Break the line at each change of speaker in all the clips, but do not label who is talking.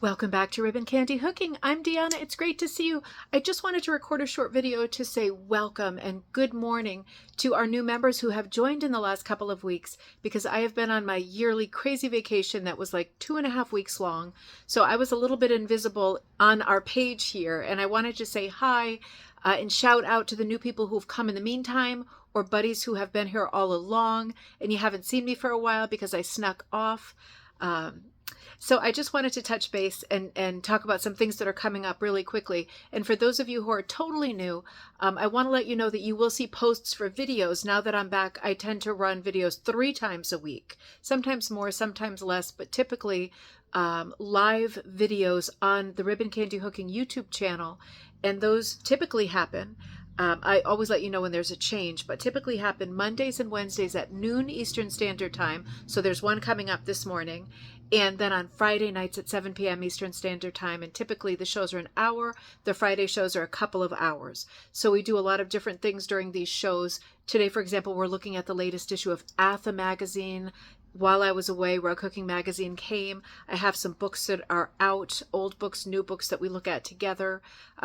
Welcome back to Ribbon Candy Hooking. I'm Deanna. It's great to see you. I just wanted to record a short video to say welcome and good morning to our new members who have joined in the last couple of weeks, because I have been on my yearly crazy vacation that was like 2.5 weeks long. So I was a little bit invisible on our page here, and I wanted to say hi and shout out to the new people who've come in the meantime, or buddies who have been here all along and you haven't seen me for a while because I snuck off. So I just wanted to touch base and talk about some things that are coming up really quickly. And for those of you who are totally new, I want to let you know that you will see posts for videos. Now that I'm back, I tend to run videos 3 times a week, sometimes more, sometimes less, but typically live videos on the Ribbon Candy Hooking YouTube channel. And those typically happen. I always let you know when there's a change, but typically happen Mondays and Wednesdays at noon Eastern Standard Time. So there's one coming up this morning. And then on Friday nights at 7 p.m. Eastern Standard Time. And typically the shows are an hour. The Friday shows are a couple of hours. So we do a lot of different things during these shows. Today, for example, we're looking at the latest issue of Atha Magazine. While I was away, Rug Hooking Magazine came. I have some books that are out, old books, new books that we look at together.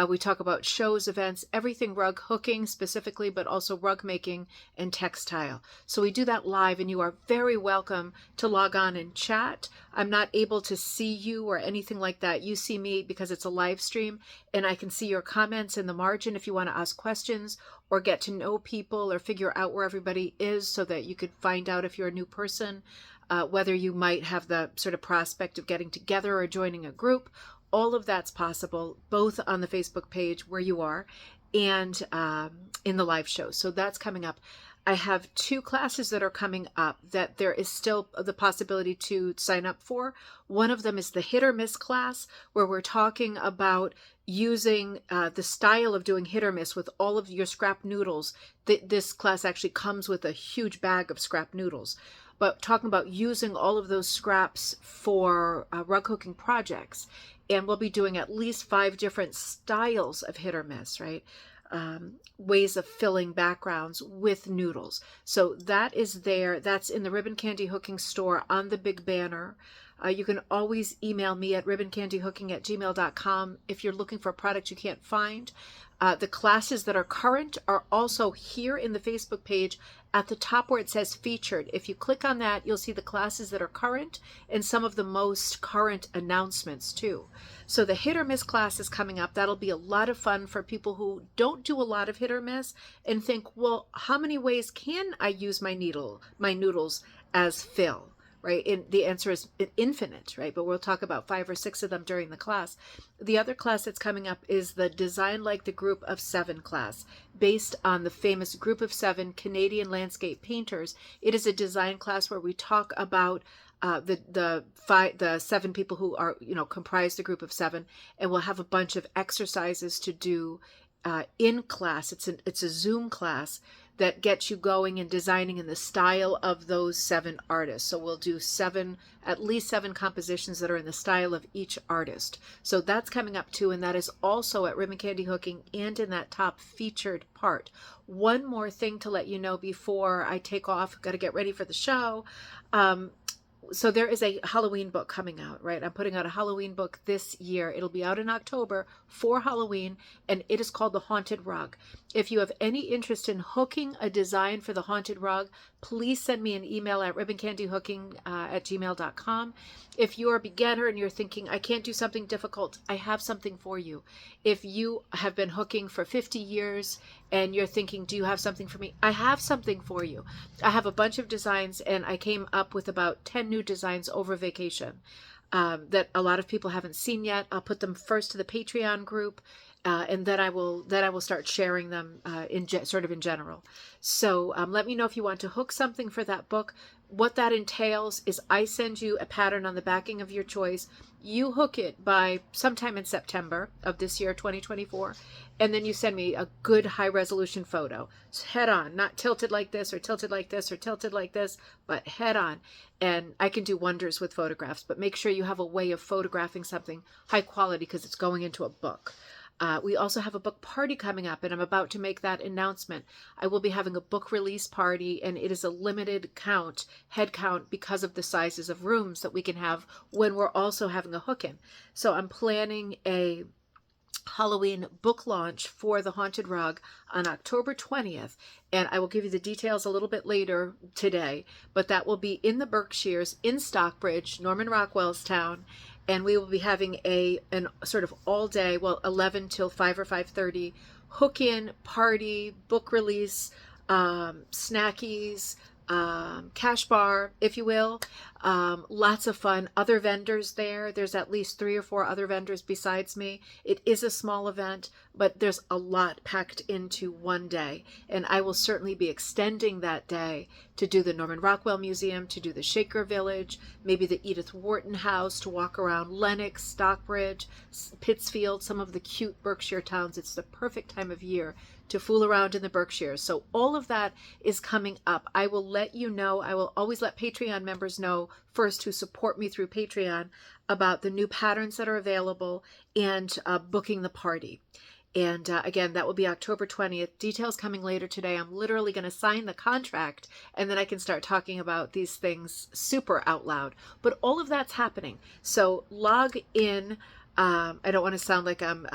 We talk about shows, events, everything rug hooking specifically, but also rug making and textile. So we do that live, and you are very welcome to log on and chat. I'm not able to see you or anything like that. You see me because it's a live stream, and I can see your comments in the margin if you want to ask questions or get to know people or figure out where everybody is so that you could find out if you're a new person, whether you might have the sort of prospect of getting together or joining a group. All of that's possible, both on the Facebook page where you are and in the live show. So that's coming up. I have 2 classes that are coming up that there is still the possibility to sign up for. One of them is the hit or miss class, where we're talking about using the style of doing hit or miss with all of your scrap noodles. This class actually comes with a huge bag of scrap noodles, but talking about using all of those scraps for rug hooking projects. And we'll be doing at least 5 different styles of hit or miss, right? Ways of filling backgrounds with noodles. So that is there. That's in the Ribbon Candy Hooking store on the big banner. You can always email me at ribboncandyhooking@gmail.com if you're looking for a product you can't find. The classes that are current are also here in the Facebook page at the top where it says featured. If you click on that, you'll see the classes that are current and some of the most current announcements too. So the hit or miss class is coming up. That'll be a lot of fun for people who don't do a lot of hit or miss and think, well, how many ways can I use my noodles as fill? Right? And the answer is infinite, right? But we'll talk about 5 or 6 of them during the class. The other class that's coming up is the Design Like the Group of 7 class, based on the famous Group of 7 Canadian landscape painters. It is a design class where we talk about the 7 people who are, comprise the Group of 7, and we'll have a bunch of exercises to do in class. It's a Zoom class that gets you going and designing in the style of those 7 artists. So we'll do at least 7 compositions that are in the style of each artist. So that's coming up too, and that is also at Ribbon Candy Hooking and in that top featured part. One more thing to let you know before I take off, got to get ready for the show. So there is a Halloween book coming out, right? I'm putting out a Halloween book this year. It'll be out in October for Halloween, and it is called The Haunted Rug. If you have any interest in hooking a design for the haunted rug, please send me an email at ribboncandyhooking@gmail.com. If you're a beginner and you're thinking, I can't do something difficult, I have something for you. If you have been hooking for 50 years and you're thinking, do you have something for me? I have something for you. I have a bunch of designs, and I came up with about 10 new designs over vacation that a lot of people haven't seen yet. I'll put them first to the Patreon group, and then I will start sharing them in general. So let me know if you want to hook something for that book. What that entails is I send you a pattern on the backing of your choice. You hook it by sometime in September of this year, 2024, and then you send me a good high resolution photo. Head on, not tilted like this or tilted like this or tilted like this, but head on. And I can do wonders with photographs, but make sure you have a way of photographing something high quality because it's going into a book. We also have a book party coming up, and I'm about to make that announcement. I will be having a book release party, and it is a limited head count, because of the sizes of rooms that we can have when we're also having a hook-in. So I'm planning a Halloween book launch for The Haunted Rug on October 20th, and I will give you the details a little bit later today, but that will be in the Berkshires, in Stockbridge, Norman Rockwell's town, and we will be having an sort of all day, well, 11 till 5 or 5:30 hook-in party, book release, snackies, cash bar, if you will. Lots of fun. Other vendors there. There's at least 3 or 4 other vendors besides me. It is a small event, but there's a lot packed into one day. And I will certainly be extending that day to do the Norman Rockwell Museum, to do the Shaker Village, maybe the Edith Wharton House, to walk around Lenox, Stockbridge, Pittsfield, some of the cute Berkshire towns. It's the perfect time of year to fool around in the Berkshires. So all of that is coming up. I will let you know. I will always let Patreon members know first, who support me through Patreon, about the new patterns that are available and booking the party. And again, that will be October 20th. Details coming later today. I'm literally going to sign the contract, and then I can start talking about these things super out loud. But all of that's happening. So log in. I don't want to sound like I'm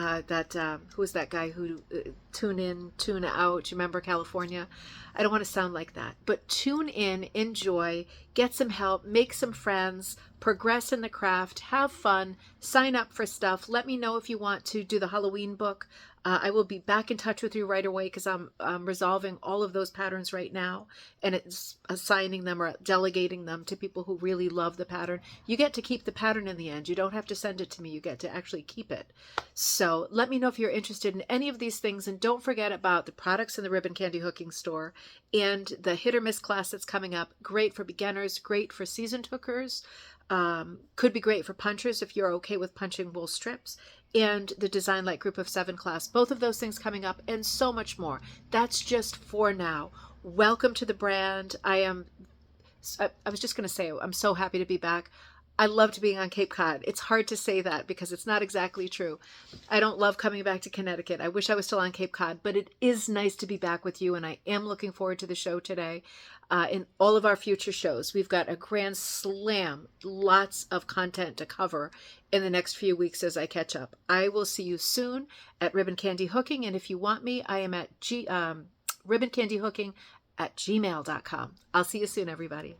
who is that guy who tune in, tune out? You remember California? I don't want to sound like that, but tune in, enjoy, get some help, make some friends, progress in the craft, have fun, sign up for stuff. Let me know if you want to do the Halloween book. I will be back in touch with you right away, because I'm resolving all of those patterns right now, and it's assigning them or delegating them to people who really love the pattern. You get to keep the pattern in the end. You don't have to send it to me. You get to actually keep it. So let me know if you're interested in any of these things, and don't forget about the products in the Ribbon Candy Hooking store and the hit or miss class that's coming up. Great for beginners, great for seasoned hookers. Could be great for punchers if you're okay with punching wool strips, and the Design Like Group of 7 class. Both of those things coming up, and so much more. That's just for now. Welcome to the brand. I was just going to say, I'm so happy to be back. I loved being on Cape Cod. It's hard to say that because it's not exactly true. I don't love coming back to Connecticut. I wish I was still on Cape Cod, but it is nice to be back with you, and I am looking forward to the show today. In all of our future shows, we've got a grand slam, lots of content to cover in the next few weeks as I catch up. I will see you soon at Ribbon Candy Hooking, and if you want me, I am at ribboncandyhooking@gmail.com. I'll see you soon, everybody.